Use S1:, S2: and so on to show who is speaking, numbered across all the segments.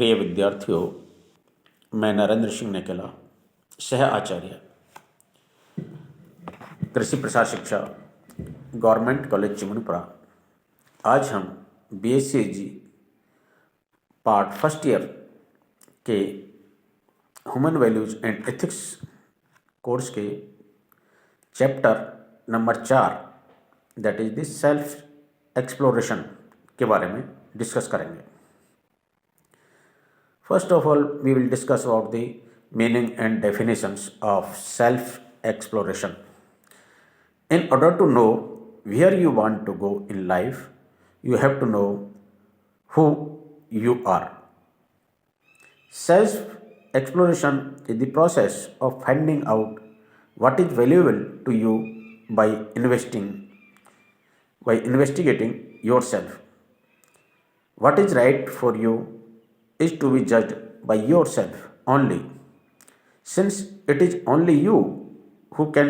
S1: प्रिय विद्यार्थियों, मैं नरेंद्र सिंह नेकेला, सह आचार्य, कृषि प्रशाशिक्षा, गवर्नमेंट कॉलेज चिमनपुरा। आज हम BSc पार्ट फर्स्ट ईयर के human values and ethics course के chapter number 4 that is the self exploration के बारे में डिस्कस करेंगे। First of all, we will discuss about the meaning and definitions of self-exploration. In order to know where you want to go in life, you have to know who you are. Self-exploration is the process of finding out what is valuable to you by investigating yourself. What is right for you is to be judged by yourself only, since it is only you who can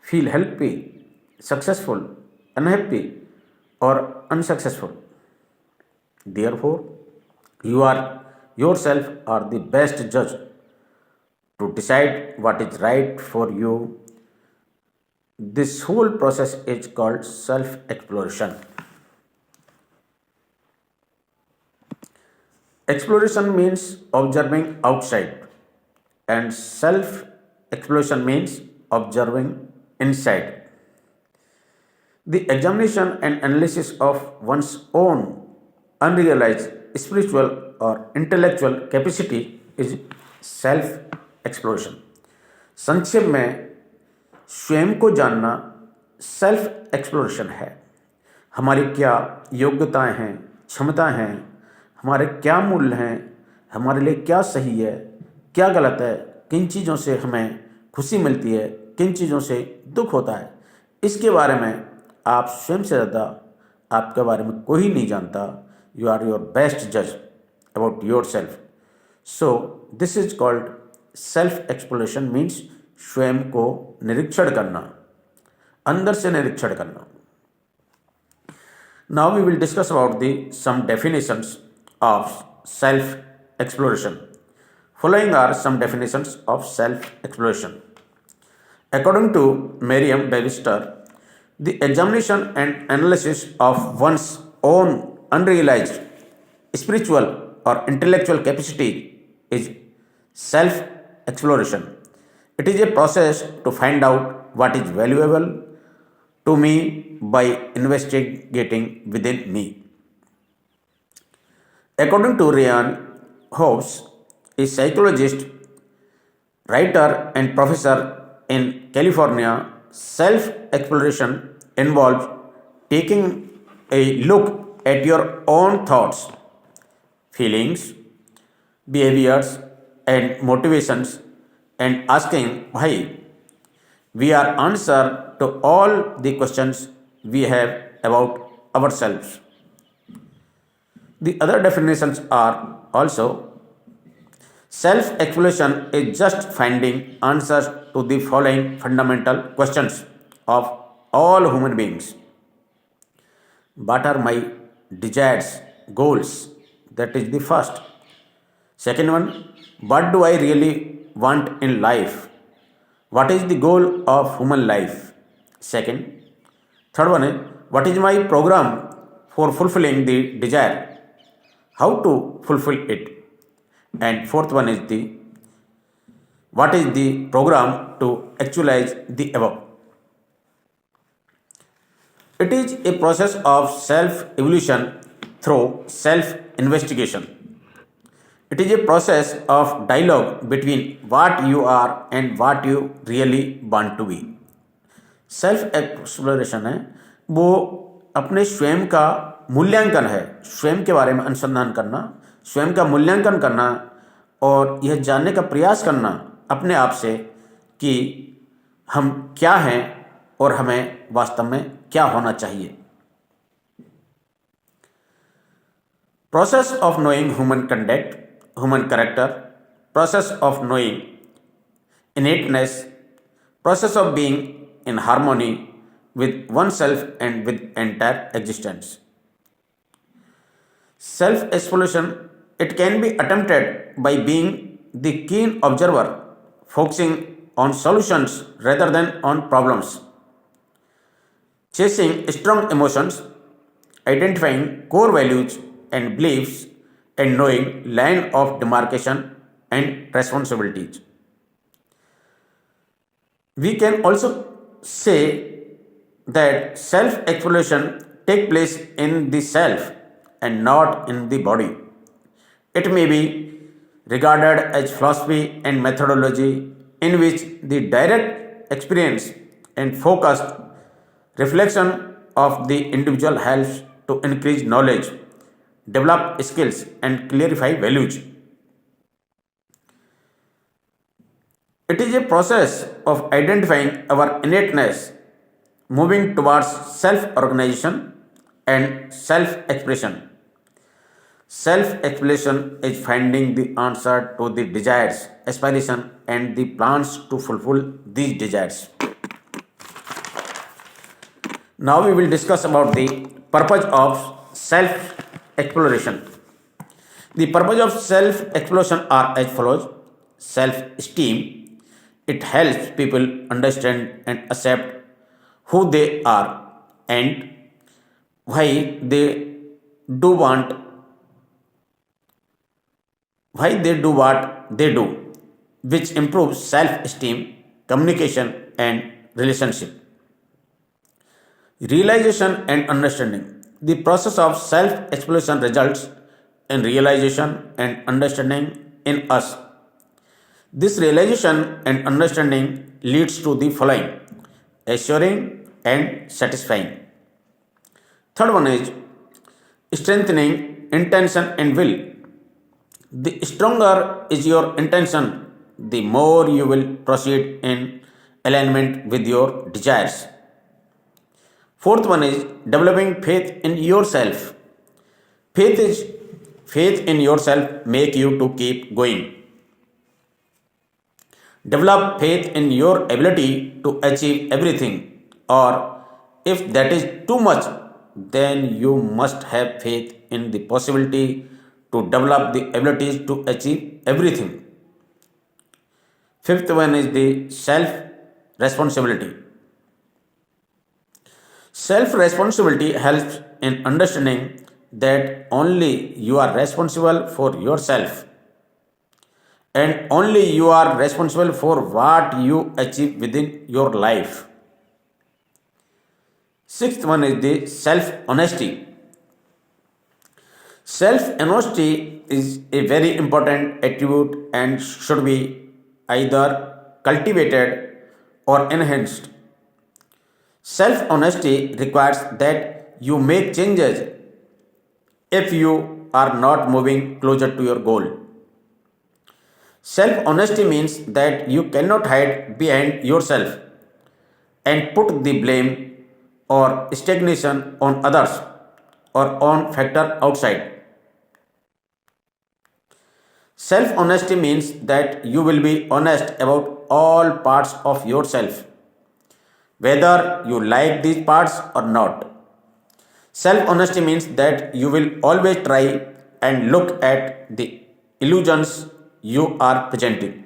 S1: feel happy, successful, unhappy, or unsuccessful. Therefore, you are yourself are the best judge to decide what is right for you. This whole process is called self-exploration. Exploration means observing outside, and self-exploration means observing inside. The examination and analysis of one's own unrealized spiritual or intellectual capacity is self-exploration. संक्षेप में स्वयं को जानना self exploration है। हमारी क्या योग्यताएं हैं, क्षमताएं हैं, हमारे क्या मूल्य हैं, हमारे लिए क्या सही है, क्या गलत है, किन चीज़ों से हमें खुशी मिलती है, किन चीज़ों से दुख होता है, इसके बारे में आप स्वयं से ज़्यादा आपके बारे में कोई नहीं जानता। यू आर योर बेस्ट जज about yourself. So this is called self exploration means स्वयं को निरीक्षण करना, अंदर से निरीक्षण करना। Now we will discuss about the some definitions of self-exploration. Following are some definitions of self-exploration. According to Merriam-Webster, the examination and analysis of one's own unrealized spiritual or intellectual capacity is self-exploration. It is a process to find out what is valuable to me by investigating within me. According to Ryan Hobbs, a psychologist, writer, and professor in California, self-exploration involves taking a look at your own thoughts, feelings, behaviors, and motivations and asking why. We are answer to all the questions we have about ourselves. The other definitions are also self-exploration is just finding answers to the following fundamental questions of all human beings. What are my desires, goals? That is the first. Second one, what do I really want in life? What is the goal of human life? Second. Third one is, what is my program for fulfilling the desire? How to fulfill it? And fourth one is what is the program to actualize the above? It is a process of self-evolution through self-investigation. It is a process of dialogue between what you are and what you really want to be. Self exploration है वो अपने स्वयं का मूल्यांकन है, स्वयं के बारे में अनुसंधान करना, स्वयं का मूल्यांकन करना और यह जानने का प्रयास करना अपने आप से कि हम क्या हैं और हमें वास्तव में क्या होना चाहिए। Process of knowing human conduct, human character, process of knowing innateness, process of being in harmony with oneself and with entire existence. Self-exploration It can be attempted by being the keen observer, focusing on solutions rather than on problems, chasing strong emotions, identifying core values and beliefs, and knowing line of demarcation and responsibilities. We can also say that self exploration take place in the self and not in the body. It may be regarded as philosophy and methodology in which the direct experience and focused reflection of the individual helps to increase knowledge, develop skills, and clarify values. It is a process of identifying our innateness, moving towards self organization and self expression. Self exploration is finding the answer to the desires, aspiration, and the plans to fulfill these desires. Now we will discuss about the purpose of self exploration. The purpose of self exploration are as follows: self esteem. It helps people understand and accept who they are and why they do want why they do what they do, which improves self-esteem, communication, and relationship. Realization and understanding. The process of self-exploration results in realization and understanding in us. This realization and understanding leads to the following: assuring and satisfying. Third one is strengthening intention and will. The stronger is your intention, the more you will proceed in alignment with your desires. Fourth one is developing faith in yourself. Faith is faith in yourself make you to keep going. Develop faith in your ability to achieve everything, or if that is too much, then you must have faith in the possibility to develop the abilities to achieve everything. Fifth one is the self responsibility. Self responsibility helps in understanding that only you are responsible for yourself and only you are responsible for what you achieve within your life. Sixth one is the self honesty. Self honesty is a very important attribute and should be either cultivated or enhanced. Self honesty requires that you make changes if you are not moving closer to your goal. Self honesty means that you cannot hide behind yourself and put the blame or stagnation on others or on factor outside. Self honesty means that you will be honest about all parts of yourself, whether you like these parts or not. Self honesty means that you will always try and look at the illusions you are presenting.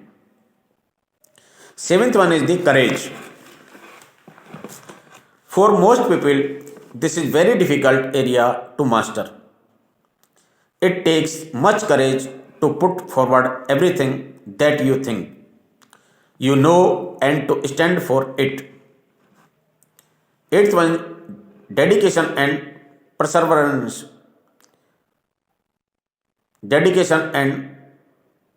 S1: Seventh one is the courage. For most people, this is very difficult area to master. It takes much courage to put forward everything that you think, you know, and to stand for it. Eighth one, dedication and perseverance. Dedication and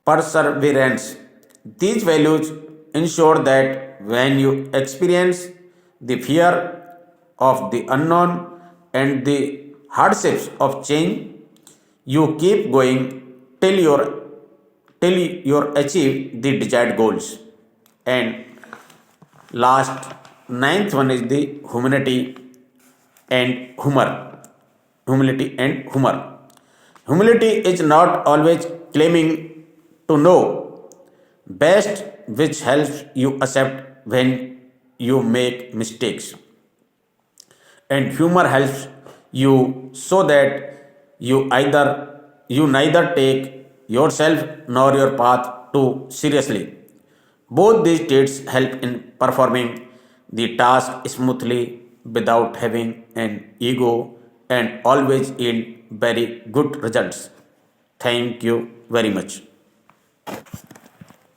S1: perseverance. These values ensure that when you experience the fear of the unknown and the hardships of change, you keep going till you achieve the desired goals. And last, ninth one is the and humor. Humility and humor. Humility is not always claiming to know best, which helps you accept when you make mistakes. And humor helps you so that you neither take yourself nor your path too seriously. Both these states help in performing the task smoothly without having an ego and always yield very good results. Thank you very much.